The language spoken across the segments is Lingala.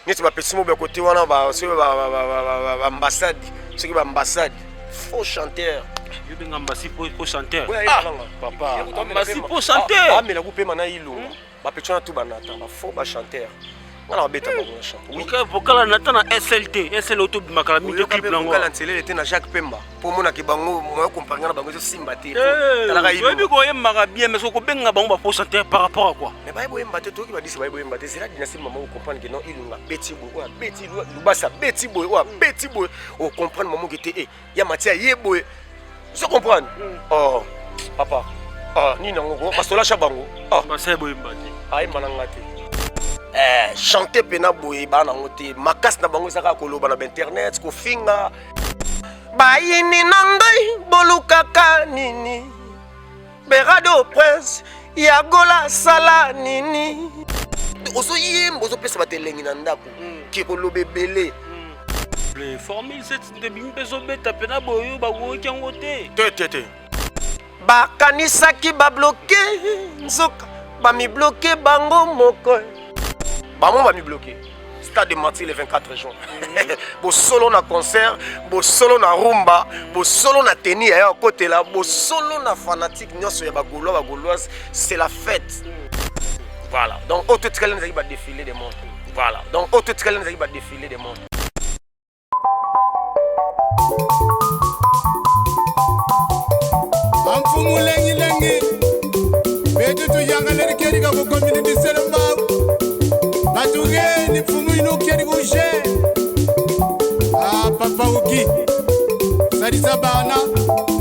neti bapesi mo côté wana ambassade soki baambassade faux chanteur Ambassi pour chanteur. papa Ambassi pour chanteur. amela kupema na ilunga bapeti wana tu banata bafaux bachanteur ngana babeta bango chanteur Ok, vocal nata na SLT, SL auto makala mi clip nango. vocal ntelele te na Jacques Pemba po mona ke bango moyo comprendre na bango zo simba te talaka ilunga. Oyebi ko yemaka bien mais ko benga bango ba faux chanteur par rapport à quoi? Mais baye boyemba te toki badisi baye boyemba te c'est la dynastie maman vous comprendre que non ilunga beti boy o beti lubasa beti boy o beti boy o comprendre maman que te ya matia yeboy. Je comprends. Oh, papa. Ah, ni nango parce que là chabango. Ah, bah c'est boyemba te. Ay manangati. Chanter pena boy ba nango te. Makas na bango saka koloba na internet ko finga. Bayini nangai bolukaka nini. Berado prince yagola sala nini. Ozo yembo ozo pesa batelengi na ndako. Ki kolobe belé. Les formules c'est de bimbezo beta pena boyo ba wo kyango te. Te. Bakanisaki ba bloquer nzoka ba mi bloquer bango moko. Ba mo ba mi bloquer. Stade de Martyr le 24 juin. Bo solo na concert, bo solo na rumba, bo solo na tenue ya côté là, bo solo na fanatique nyonso ya ba gauloise, c'est la fête. Voilà. Donc autre trailer nous va défiler des mondes. Voilà. Donc autre trailer nous va défiler des mondes. Amfumu lengi betu tu yanga leri keri ka ko community selamba batuge ni fumu ino keri ko je papa uki sadisa bana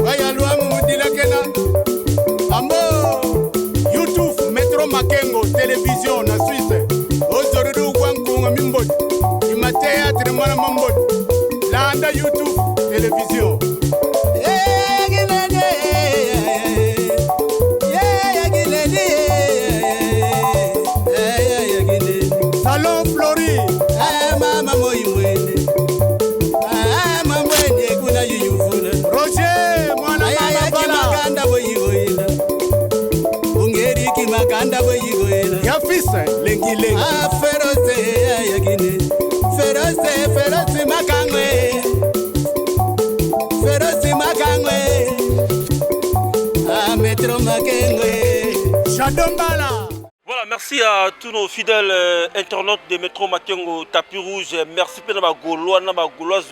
baya lwa mu mudila kena ambo YouTube Metro Makengo télévision na Suisse ozorudu kwankunga mimbodi imatea tremana mambodi landa YouTube télévision. Salon Flori, mama moyimwene, mamwene kuna yuyufuna. Roger, mwana mama bala. Makanda boyigoyina, ungeri ki makanda boyigoyina. Yafisa, lengi. Feroze yagine, feroze makangwe, feroze makangwe. Metro Makengwe, Chadombala. Voilà, merci à tous nos fidèles internautes de Métro Makengo Tapis Rouge. Merci pour nos Gaulois, nos Gauloises,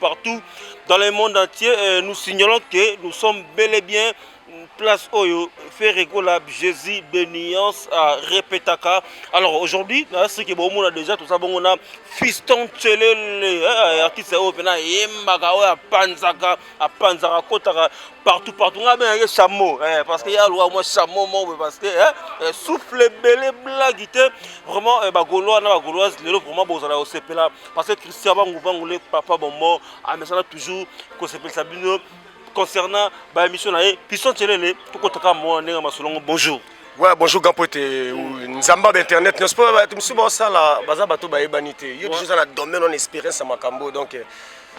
partout dans le monde entier. Nous signalons que nous sommes bel et bien place Oyo, Ferregola, Jésus, Béniance à Repetaka. Alors aujourd'hui, ce que bon, on a déjà tout ça, bon, on a Fiston Tchelele, artiste européen, Yembagawa, à Panzaka, à Panzara, Kotara, partout. On a bien un chameau, parce qu'il y a moi chameau, parce que souffle, belé, blague, vraiment, Gaulois, Gauloise, les autres, vraiment, bon, ça a aussi là, parce que Christian Bangouvang, papa, bon, mais ça a toujours, qu'on s'appelle Sabino. Concernant la mission, Fiston Tchelele, bonjour. Ouais, bonjour Gampote. Nzamba d'internet, n'est-ce pas? Tu me suis bon ça là, baza bato ba ebanité. Yo toujours dans le domaine en expérience à Makambo, donc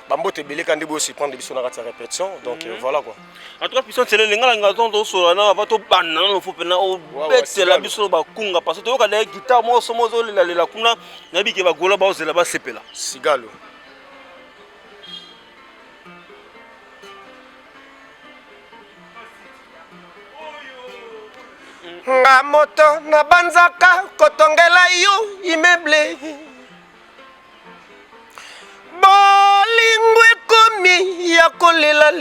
Bambo te belé quand aussi prendre des missions dans la répétition, donc voilà quoi. En tout cas, Fiston Tchelele, ngala ngaton so na bato banana faut pena o bête la biso ba kunga parce que to ka guitare mo so mo zo la kuna na bi ke ba gola ba ozela ba sepela. Sigalo. Nga moto na banzaka kotongela yo immeuble bolingo ekomi ya kolela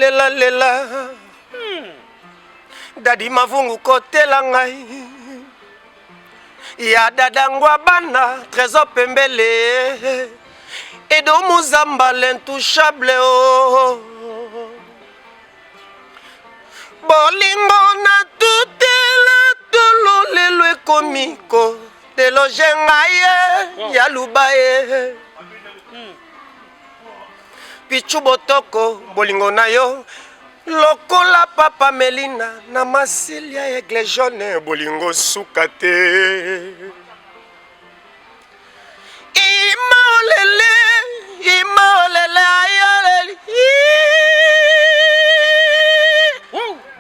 dadi mavungu kotela ngai ya dadangwa bana trésor pembele edo muzamba l'intouchable oh. Bolingo na tutela tolo lelo ekomiko lelo jengaye ya lubaye pichu botoko bolingo na yo lokola papa Melina na masilia egle jaune bolingo suka te imaolele ayoleli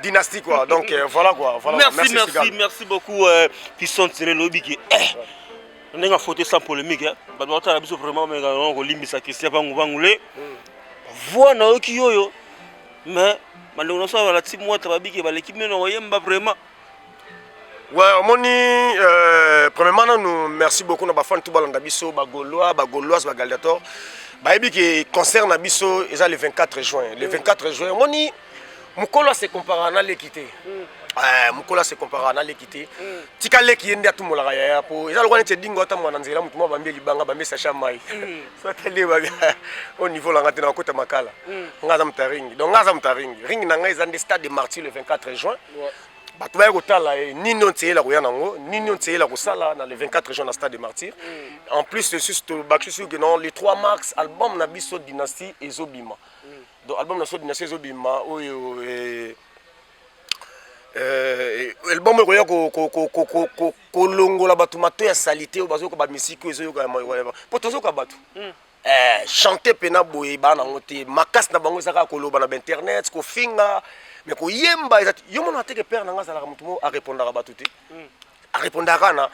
dynastie quoi, donc voilà quoi. Voilà, merci beaucoup Fiston Tchelele. On a fauté sans polémique. On a vraiment limbisa Christian Bangulé. Voix na okiyoyo. Mais malheureusement ça va la team moi tabiki ba l'équipe mais non yemba vraiment. Ouais, moni premièrement nous merci beaucoup na ba fan tout balanga biso ba Gaulois, ba Gauloises, ba Gladiator. Ba yebi qui concerne biso eza le 24 juin. Le 24 juin moni mukolo se compara na l'équité. Mukolo se compara na l'équité. Tika leki yende atu molaka ya po eza lokwa nete dingo ata mwana nzela mutu mo bambe libanga bambe sacha mai. So tele ba au niveau la ngate na kota makala. Ngaza mtaringi. Donc ngaza mtaringi. Ring na ngai eza nde stade de Martyrs le 24 juin. Bato ba kotala nini ontsela ko yana ngo nini ontsela ko sala na le 24 juin na stade de Martyrs. En plus de ce bakissu que non les 3 mars album na biso dynastie ezobima. Donc album na so dynastie ezobima oyo album ko ya ko longola bato mato ya salité o bazo ko ba musique ezo ko potozo ka bato chanter pena boye bana ngote makas na bango saka ko loba na internet ko finga mais ko yemba yo mona teke père na ngasa la mutu mo a répondre ba tuti a répondre kana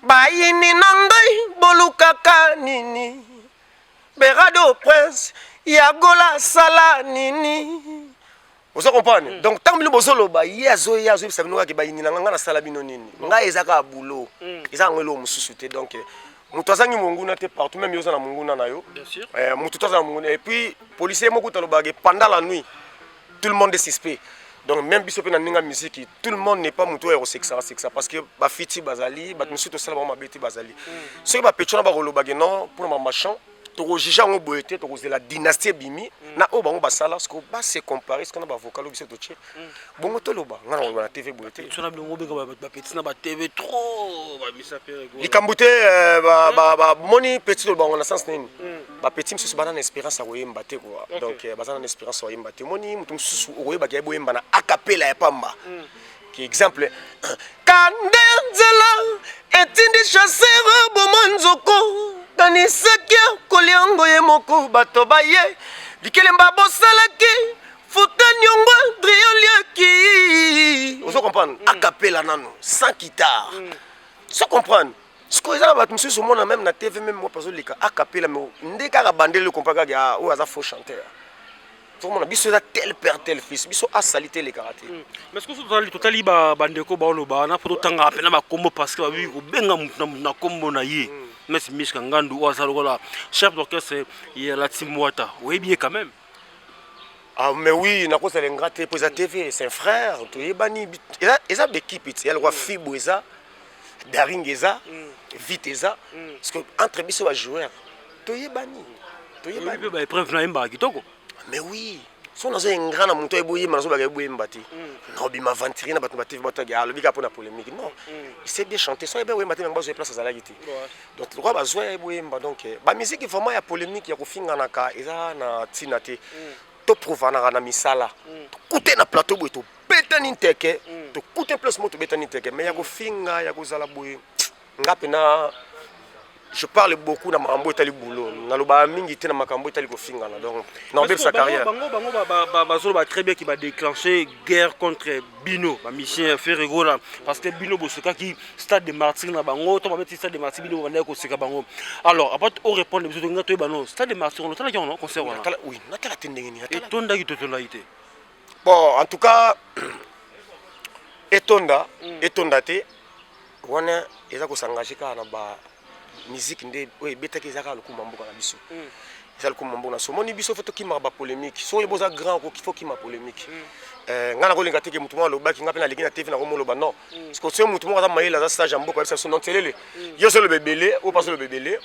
ba yini nangai bolukaka nini berado prince ya gola sala nini. Vous comprenez? Donc tant que bozolo ba yazo ça veut dire que ba yini na ngana sala bino nini nga ezaka boulot eza ngelo mususu te donc mutu azangi monguna te partout même yoza na monguna na yo bien sûr mutu toza na monguna et puis policier moko taloba que pendant la nuit tout le monde est suspect. Donc même biso pe na ninga musique tout le monde n'est pas mutu hétérosexuel c'est ça parce que ba fiti bazali ba musu to sala ba mabeti bazali ceux ba petona ba koloba que non pour ma machin Torojija on boité torozé la dynastie bimi na o bango basala parce que ba se comparer ce qu'on a ba vocal biso to tché bongo to loba ngana on na TV boité so na bongo benga ba petit na ba TV trop ba misa pere go likambute ba moni petit loba on a sens nini ba petit msusu bana na espérance a koyemba te quoi donc bazana na espérance a koyemba te moni mutu msusu okoyeba ke boyemba na acapella ya pamba qui exemple Kandenzela etindi chasseur bomanzoko Kanisakia koliango ye moko bato baye Dikelemba bosalaki Futa nyongo drioliaki. Vous comprenez? A cappella nano sans guitare. Vous comprenez? Ce que ça va monsieur sur mon même na TV même moi parce que a cappella mais ndeka ka bandele le compagnie ya o aza faux chanteur. Tout le monde a biso da tel père tel fils biso a salité les karaté. Mais est-ce que vous totali ba bandeko ba oloba na poto tanga apena ba kombo parce que ba bi ko benga na kombo na ye. Mais c'est Mishka Ngandu ou Azalola, chef d'orchestre, il y a la team Wata. Oui, bien quand même. Ah, mais oui, il y a un grand pour la TV, c'est un frère. Il y a des équipes, il y a le Fibo, Daring, Vite, parce que entre eux, c'est un joueur. Il y a des épreuves. Mais oui. Si on a un grand amour, il y a un bâti. Non, il m'a ventilé dans la TV, il y a un polémique. Non, il sait bien chanter. Il y a un bâti, il y a un place à la guitare. Donc, il y a un donc, la musique, il y a polémique, il y a un film, il y a un tinate. Tu prouves na misala. Tu na plateau, tu bêtes un teke. Tu coûtes un plus, tu bêtes un teke. Mais il y a un film, il y a un zalaboué. Je parle beaucoup dans Makambo Itali boulot. Dans le Bamingi, dans Makambo Itali Kofinga. Donc, dans sa carrière. Bango très bien qui va déclencher guerre contre Bino, Michel Ferrego là, parce que Bino Bosoka qui stade de Martyrs na bango, to ba mettre stade de Martyrs Bino va ko seka bango. Alors, après on répond les besoins de bano, stade de Martyrs on tala on concert là. Oui, na tala tendenge ni. Et tonda qui tonda ité. Bon, en tout cas etonda te wana eza ko s'engager ka na ba musique ndé oui betaki ezaka lokuma mboka na biso ezala lokuma mboka na so moni biso foto kima ba polémique so eboza grand ko kifo kima polémique ngana ko linga teke mutu mo lobaki ngape na ligina TV na ko moloba non parce que so mutu mo za mayela za stage mboka bisa so non telele yo so le bebele o pas le bebele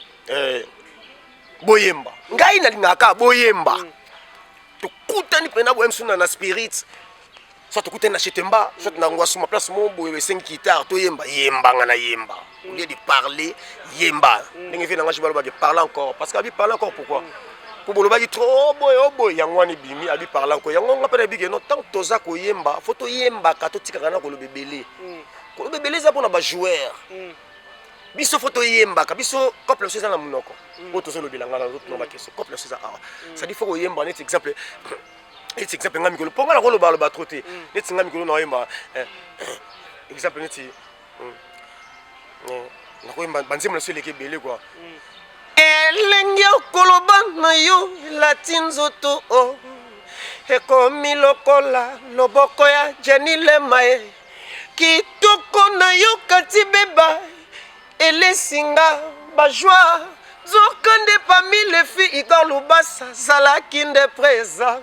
boyemba ngai na lingaka boyemba to kutani pena bo emsuna na spirit soit tu écoutes un achetemba, soit tu n'as pas place mon boy 5 guitares, tu yemba yemba ngana yemba. Au lieu de parler yemba. N'engue fait n'engue je vais parler encore parce qu'abi parler encore pourquoi? Pour boloba dit trop oh boy yangwani bimi abi parler encore. Yangonga pas bigi non tant toza ko yemba, photo yemba ka to tika kana ko le bebele. Ko le bebele za pona ba joueur. Biso photo yemba ka biso couple c'est ça na munoko. O to so le bilanga na autre no ba keso couple c'est ça. Ça dit faut ko yemba net exemple. Et c'est exemple ngami ko ponga la ko lo ba troté net ngami ko no yemba exemple net nakoyemba banzembo na so eleki ebele quoi. Elengi okoloba na yo lati nzoto o ekomi lokola loboko ya Jenny Lema ye kitoko na yo kati beba elesinga bajwa zokande parmi les filles Igor Lubasa zalaki nde présent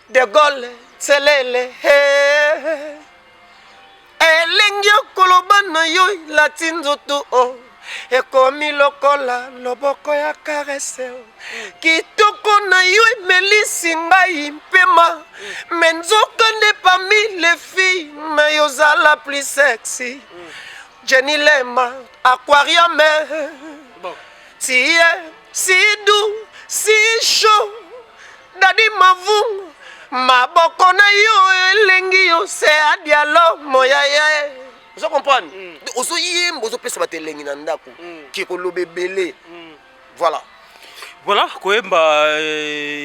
de Gaulle tselele elengi okoloba na yo lati nzoto o ekomi lokola loboko ya karese kitoko na yo emelisi ngai mpema me nzokande parmi les filles na yo zala plus sexy Jenny Lema aquarium si doux si chaud dadi mavungu maboko na yo elengi yo se adialo moyaya. Vous comprenez? Ozo yembo ozo pesa batelengi na ndako ki kolobe belé. Voilà. Voilà, koyemba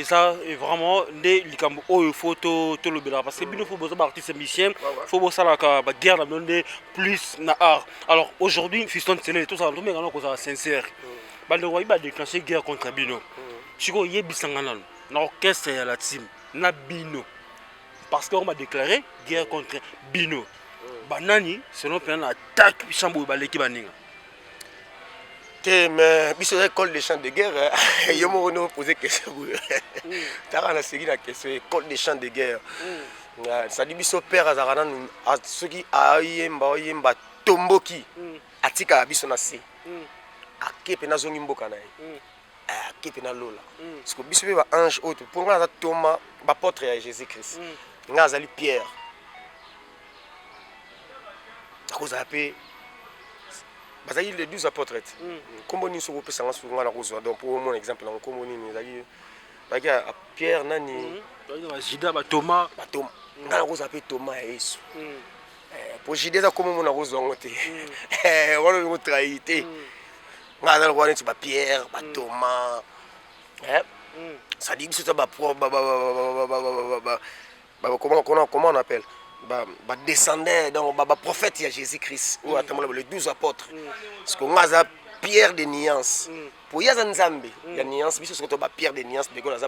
ça vraiment des likambo oyo photo to lobela parce que bino faut besoin d'artistes musiciens, faut bosala la guerre na donner plus na art. Alors aujourd'hui Fiston Tsele tout ça tout mais ko ça sincère. Ba le roy ba déclencher guerre contre bino. Chiko yebisanga nano na orchestre ya la team na bino. Parce qu'on m'a déclaré guerre contre bino. Banani selon plan attaque chambo ba l'équipe baninga. Mais biso école de chants de guerre yo mo no poser question. Tara na série la question école de chants de guerre. Ça dit biso père azarana soki ayemba tomboki atika biso na si. Akepe na zongi mboka na ye. Akepe na lola. Parce que biso be ba ange autre pour nga za Thomas ba apôtre ya Jésus Christ. Nga azali Pierre. Cause appelé bazali les 12 apôtres. Comme ni so kopesa nga sunga na kozwa donc pour mon exemple na comme ni ezali baki Pierre nani ba Judas ba Thomas nga na kozwa pe Thomas ya Yesu. Pour Judas comme mon na kozwa ngote. Wala ngo trahité. Nga na ko ni ba Pierre ba Thomas. Ça dit que c'est ba comment on appelle descendait donc prophète il y a Jésus-Christ ou les 12 apôtres parce qu'on a pierre de nuance pour y a Nzambe il y a nuance mais c'est ba pierre de nuance de gola za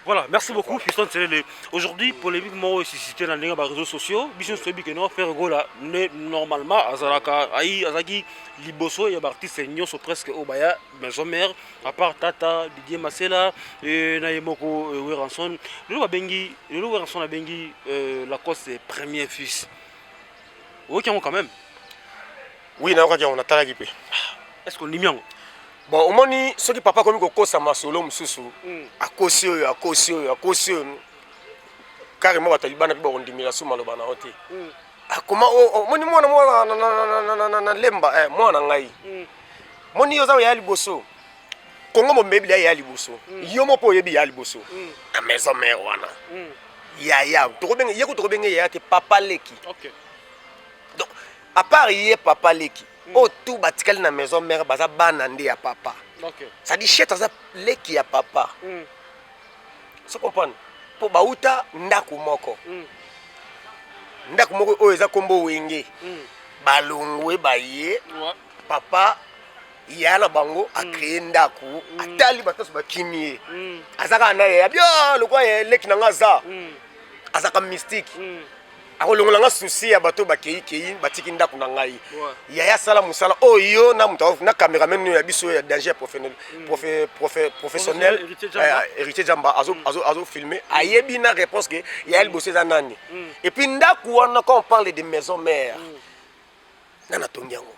voilà, merci beaucoup Fiston Tsele. Aujourd'hui polémique mo suscité dans les réseaux sociaux, biso sobi que non faire gola normalement azalaka ai azaki liboso ya artiste nyonso presque au baya maison mère à part Tata Didier Masela et na yemoko Weranson le Weranson a bengi la cause c'est premier fils. OK quand même. Oui na on a talaki pe. Est-ce qu'on y bon au moni ceux qui papa comme kokosa masolo mususu akosi carrément batalibana pe bondimila suma lo bana hote akoma moni mwana na lemba mwana ngai moni yo za ya liboso kongo mo mebili ya liboso yo mo po yebi ya liboso na maison mère wana ya tokobenge yeko tokobenge ya te papa leki. OK. Donc à part y papa leki oh tout batikali na maison mère baza bana nde ya papa. OK. Ça dit chet aza leki ya papa. So comprendre pour bauta ndako moko. Ndako moko oyo eza kombo wenge. Balongwe baye. Papa yana bango a créé ndako atali bataso bakimie. Azaka na ya bien lokwa leki na ngaza. Azaka mystique. akolongola nga souci ya bato bakei batiki ndako na ngai ya sala musala oyo na muto na cameraman ya biso ya danger professionnel héritier Jamba azo filmer ayebi na réponse que ya liboso za nani et puis ndako wana quand on parle de maison mère nana tongiango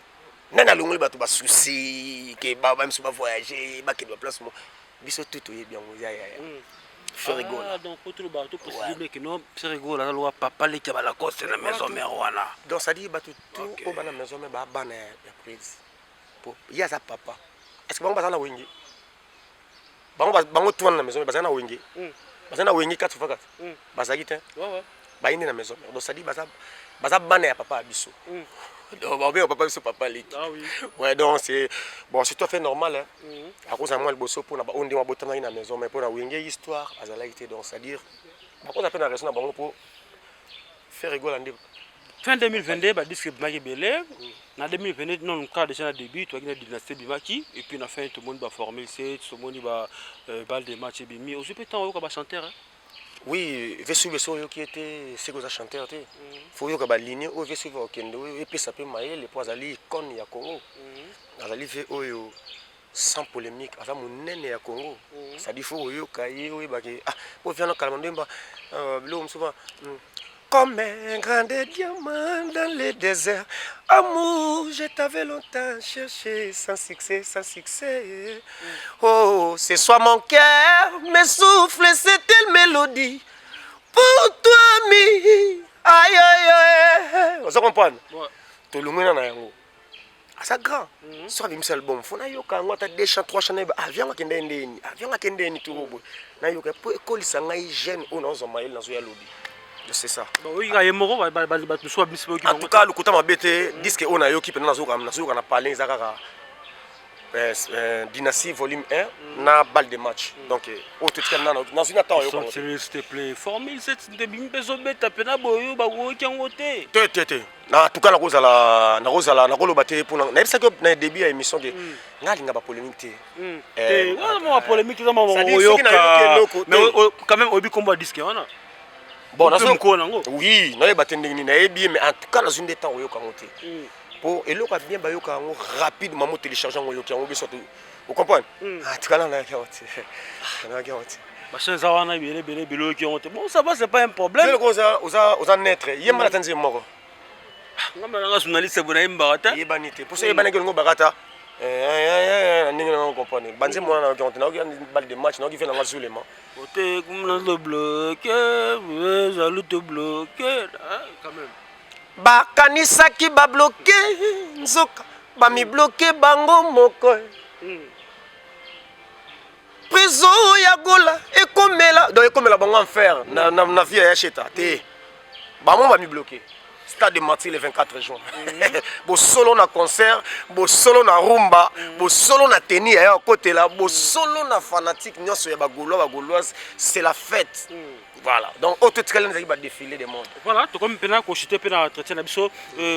nana longoli bato ba souci que ba même si ba voyager ba ke do place mo biso tout yebi yango ya faire rigoler. Donc pour tout le bateau possible que non faire rigoler la loi papa les qui va la cause la maison mère wana. Donc ça dit bateau tout au bana maison mère ba bana ya prise pour ya za papa est-ce que bango bazana wengi bango tourne na maison bazana wengi bazana wengi 4x4 bazaki te ba indi na maison mère donc ça dit baza bana ya papa biso donc ba bien papa biso papa lit. Ah oui. Ouais donc c'est bon c'est tout à fait normal hein. À cause de moi le bosso pour na ba onde wa botana na maison mais pour na wengi histoire azala été donc c'est à dire ba cause appelle na raison na bango pour faire rigoler Fin 2022, bah disque Bimaki Belé. En 2022, non, on a déjà un début, tu as une dynastie Bimaki. Et puis, on a fait tout le monde va former, tout le monde va balle des matchs et Bimi. Aussi, peut-être, on va chanter. Oui, Vesu qui était ce que vous chanteur. Il faut que vous ligne au Vesu Kendo, et puis ça peut mailler les poids ali con ya Congo. Azali fait oyo sans polémique, avant mon nene ya Congo. Ça dit faut oyo kaye oyo baki. Ah, pour faire le calamandemba, l'homme souvent. Comme un grand diamant dans le désert. Amour, je t'avais longtemps cherché sans succès, sans succès. Oh, ce soir mon cœur me souffle cette mélodie. Pour toi, mi. Aïe, aïe, aïe. Vous comprenez? Tout le monde a un ça grand. Soit bim seul bon. Faut na yoka ngo ta 2 chants 3 chants avion ka kende ndeni. Avion ka kende ni tout bobo. Na yoka pour école ça ngai jeune on a mail na zo ya lobby. C'est ça. Oui, il y a un mot, en tout cas, le côté m'a bêté, disque on a eu qui pendant na parler zakaka dynastie volume 1 na balle de match. Donc au tout cas dans une attente yo. S'il te plaît, formule 7 de bim beso beta pena boyo ba wo ki ngote. Té. Na tout cas na kozala na kolo baté pour na ça que na début à émission de ngalinga ba polémique té. Moi polémique za mo yo mais quand même obi combat disque wana. Bon, oui, nous avons bien, mais en tout cas, dans une des temps, pour et l'autre bien, rapidement télécharger vous comprenez? En tout cas, bon, ça va, c'est pas un problème. Vous avez naître, il y a mal attendu mort. Journaliste, vous n'avez pas pour ça, il y a des barata. Comprenez. Banze moi na balle de match, qui fait dans le élément. Côté comme le bloqué, jaloux te bloqué quand même. Ba kanisa ki ba bloqué nzoka ba mi bloqué bango moko. Prison ya gola ekomela bango enfer na vie ya cheta te. Ba mo ba mi bloqué. Stade de Martyr le 24 juin. Bo solo na concert, bo solo na rumba, bo solo na tennis à côté là, bo solo na fanatique nyonso ya bagoloise, c'est la fête. Voilà. Donc autre très nous va défiler des mondes. Voilà, tout comme pena ko chité pena entretien na biso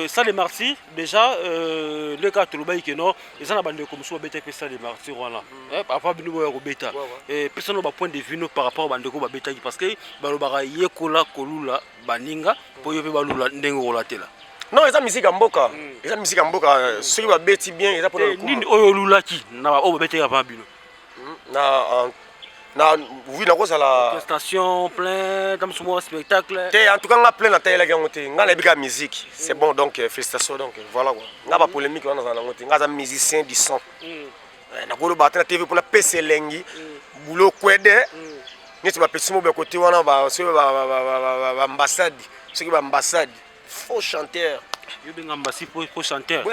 Stade de Martyr déjà le cas to lobai keno ezana bande comme so beta pe Stade de Martyr wana. Papa binu boya ko beta. Et personne ba point de vue par rapport bande ko ba beta parce que ba lo ba yekola kolula baninga po yo pe ba lula ndengo olatela. Non, ils ont musique en boca. Ils ont musique en boca. Ceux qui va bêti bien, ils ont pour le coup. Nini oyo lulaki na ba o beta ya ba bino. Oui, na cause la station plein dans ce spectacle. En tout cas, on a plein la taille là qui on a la musique. C'est bon donc félicitations donc voilà quoi. On a pas polémique on a on a musicien du son. Na ko lo battre na TV pour la PC lengi. Boulot kwede. Ni tu va petit mo be côté wana ba so ba ambassade. Ce qui va ambassade. Faux chanteur. Yo benga ambassi pour chanteur.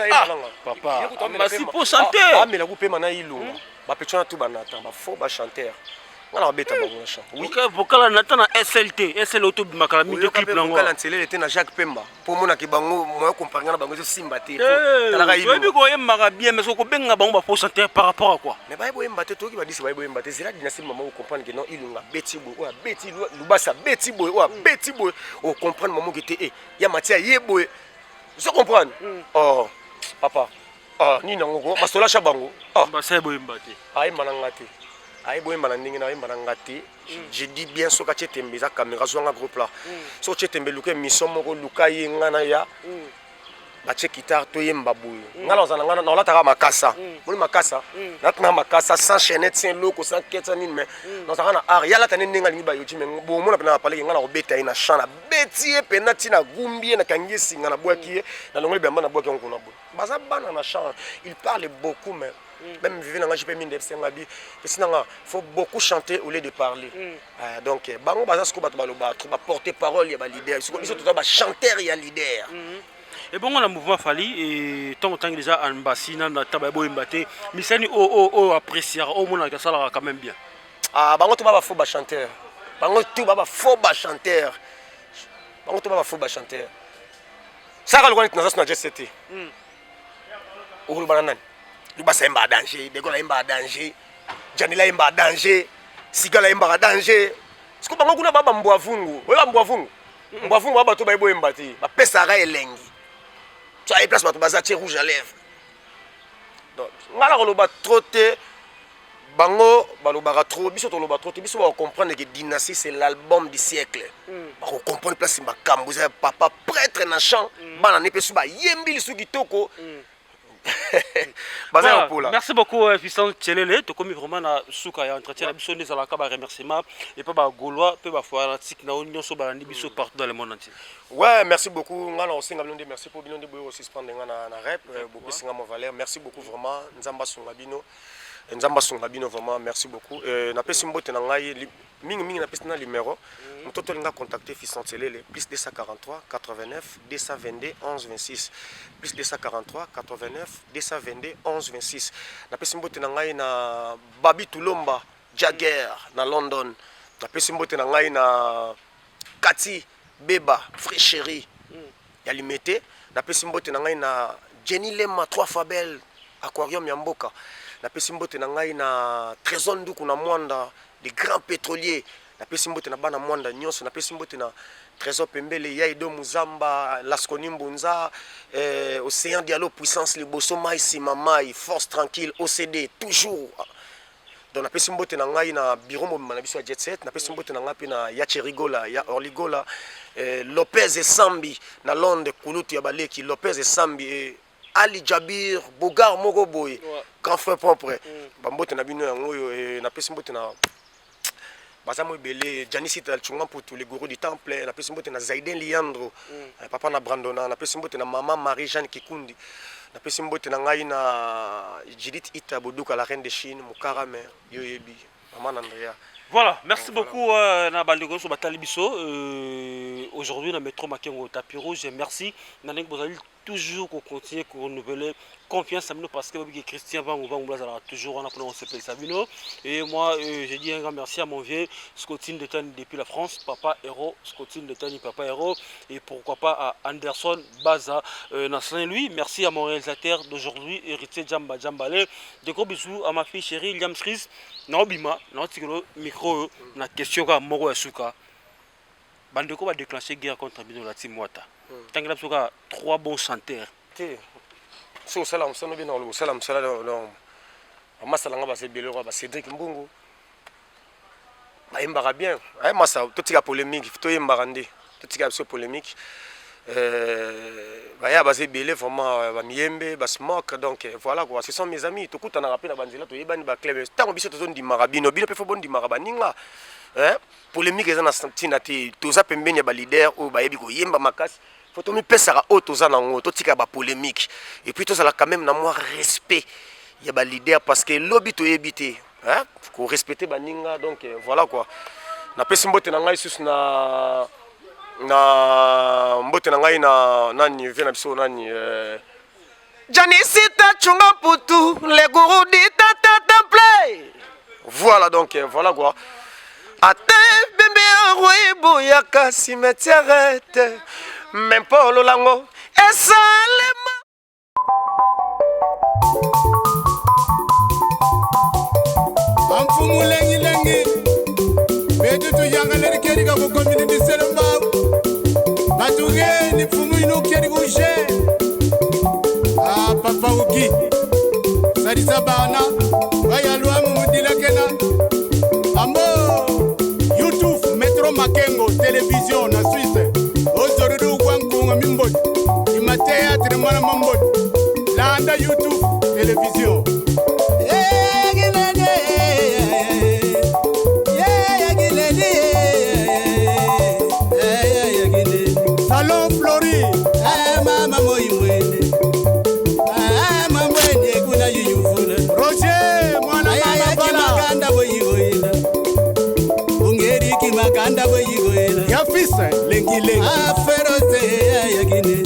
Papa. Ambassi pour chanteur. Ah mais la coupe mana ilunga. Ba petona tout banata ba faux ba chanteur. On a bêta bon chant. Oui. Vocal Nathan na SLT, SL auto makala mi de clip lango. Vocal Antele était na Jacques Pemba. Pour mona ki bango moi comparer na bango simba te. Tala ilunga. Yo ko yemba bien mais ko benga bango ba pour chanteur par rapport à quoi? Mais ba yemba te to ki ba disi ba yemba te c'est la dynastie maman comprendre que non ilunga beti boy ou beti lubasa beti boy ou beti boy o comprendre maman qui était ya matia yeboy. Vous comprenez? Oh papa. Ah ni nango basola cha bango. Ah ba sai boy mbate. Ay manangate. Aïe boy malandingi na malangati je dis bien so ka chetembe za caméra zo nga groupe là so chetembe luke mission moko luka yenga na ya ba che guitare to yemba boyo ngala za ngana na lataka makasa muli makasa natna makasa sans chaînette sans loko sans ketsa ni mais na za na ar yala tane ninga ni ba yoti mais bo mona pena parler ngala obeta ina chana beti e penati na gumbi na kangi singa na boaki na longole bamba na boaki on na bo baza bana na chant il parle beaucoup mais même vivre dans j'ai pas mis d'ebsengabi sinon faut beaucoup chanter au lieu de parler donc bango baza sko bato baloba ba porter parole ya ba leader biso tout ba chanteur ya leader et bon on a mouvement fali et tant déjà en bassina na tababo mbate misani o apprécier au mona ka sala quand même bien bango tout ba faux ba chanteur bango tout ba faux ba chanteur bango tout ba faux ba chanteur ça ka lokani na na JCT o banana Lubasa imba danger, Degola imba danger, Janila imba danger, Sigala imba danger. Siku bango kuna baba mbwa vungu, wewe mbwa vungu. mbafungu ba bato bayebo embati ba pesara elengi ça y place bato bazatie rouge à lèvres donc ngala ko ba trotter bango balobaka trop biso to loba trop biso ba comprendre que Dynastie c'est l'album du siècle ba comprendre place makambo za papa prêtre na chant bana ne pesu ba yembi lisu kitoko. Voilà, merci beaucoup Fiston Tchelele, tu commis vraiment na souka ya entretien la biso des alaka ba remerciement et pas ba gaulois peut ba fois tik na union so ba ndi biso partout dans le monde entier. Ouais, merci beaucoup. Ngala osenga bino de merci pour bino de boyo aussi prendre na rep beaucoup singa mo valeur. Merci beaucoup vraiment nzamba sunga bino. Nzamba sunga bino vraiment merci beaucoup. Na pesi mbote na ngai mingi na pesi na numéro. Mtoto linga contacter Fiston Tchelele plus 243 89 222 11 26 plus 243 89 222 11 26. Na pesi mbote na ngai na Babi Tulomba Jagger na London. Na pesi mbote na ngai na Kati Beba Frère Chéri ya limité. Na pesi mbote na ngai na Jenny Lema 3 Fabel Aquarium ya Mboka. Na pesi mbote na ngai na Trésor Nduku na Mwanda des grands pétroliers. Na pesi mbote na bana Mwanda nyonso. Na pesi mbote na Trésor Pembele Yaido Muzamba Laskoni Mbunza Océan Diallo Puissance Liboso Mai Simamai Force Tranquille OCD toujours. Donc na pesi mbote na ngai na bureau mobima na biso ya Jet Set. Na pesi mbote na ngai na Yache Rigola ya Orligola Lopez et Sambi na Londres Kulutu ya Baleki Lopez et Sambi Ali Jabir Bogar Mogoboy grand frère propre bambote na bino yango na pesi mbote na bazamo belé Janice Talchunga pour tous les gourous du temple na pesi mbote na Zaiden Liandro papa na Brandona na pesi mbote na maman Marie Jeanne Kikundi na pesi mbote na ngai na Judith Ita Boduka la reine de Chine Mukarame yoyebi maman Andrea. Voilà, merci beaucoup na bandeko so batali biso aujourd'hui na métro Makengo tapis rouge. Merci nanek bozali toujours qu'on continue qu'on renouveler confiance à nous parce que Christian va toujours en apprenant ce pays Sabino et moi j'ai dit un grand merci à mon vieux Scottine de Tani depuis la France papa héros Scottine de Tani papa héros et pourquoi pas à Anderson Baza dans Saint-Louis. Merci à mon réalisateur d'aujourd'hui héritier Jamba Jambale. De gros bisous à ma fille chérie Liam Chris Naobima na tikolo micro na question ka moko ya suka bandeko va déclencher guerre contre Bino la team Wata. Tangela suka 3 bons chanteurs. So salam sono bino lo salam salam no masala nga ba se belero ba Cédric Mbungu. Ba imbara bien. Ay masa to tika polémique, to imbara ndi. To tika so polémique. Bah ya basé belé vraiment ba miembe ba smoke donc voilà quoi, ce sont mes amis to kuta na rapina banzela to yebani ba club tango biso to zone di marabino bino pe fo bon di marabaninga hein polémique eza na santina te to za pembeni ba leader o ba yebi ko yemba makasi faut to mi pesaka o to za nango to tika ba polémique et puis to ça quand même na moi respect ya ba leader parce que lobby to yebité hein ko respecter baninga donc voilà quoi na pesi mbote na ngai sus na mbote na ngai na nani vient na biso nani Janisita chunga putu le gourou di tata play. Voilà donc voilà quoi. Ate bébé roibo yaka cimetière même pas lolango esalema. Amfumu lengi lengi bedu tu yanga leri keri ka ko community selamba batuge ni fumu ino keri ko je ah papa uki sarisa bana baya lwa mu mudila kena ambo YouTube Metro Makengo télévision na Suisse ozorudu kwankunga mimbo ima théâtre mwana mambo landa YouTube télévision. Salon Flori mama moimwene mamwene kuna yuyufuna Roger mwana mama bala makanda boyigoyina ungeri ki makanda boyigoyina yafisa lengi lengi aferose yagine